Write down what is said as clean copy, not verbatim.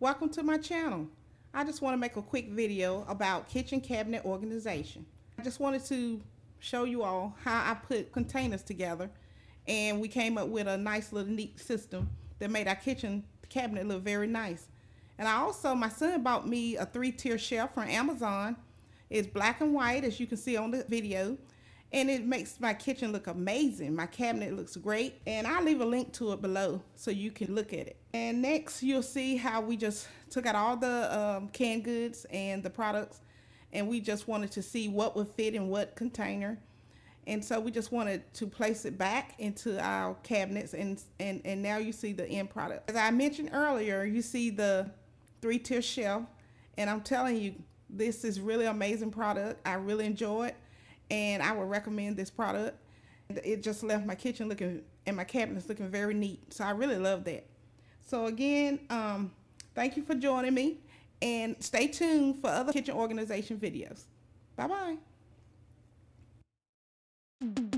Welcome to my channel. I just want to make a quick video about kitchen cabinet organization. I just wanted to show you all how I put containers together, and we came up with a nice little neat system that made our kitchen cabinet look very nice. And my son bought me a 3-tier shelf from Amazon. It's black and white, as you can see on the video, and it makes my kitchen look amazing. My cabinet looks great, and I'll leave a link to it below so you can look at it. And next you'll see how we just took out all the canned goods and the products, and we just wanted to see what would fit in what container. And so we just wanted to place it back into our cabinets, and now you see the end product. As I mentioned earlier, you see the 3-tier shelf, and I'm telling you, this is really amazing product. I really enjoy it, and I would recommend this product. It just left my kitchen looking and my cabinets looking very neat, so I really love that. So again, thank you for joining me, and stay tuned for other kitchen organization videos. Bye bye.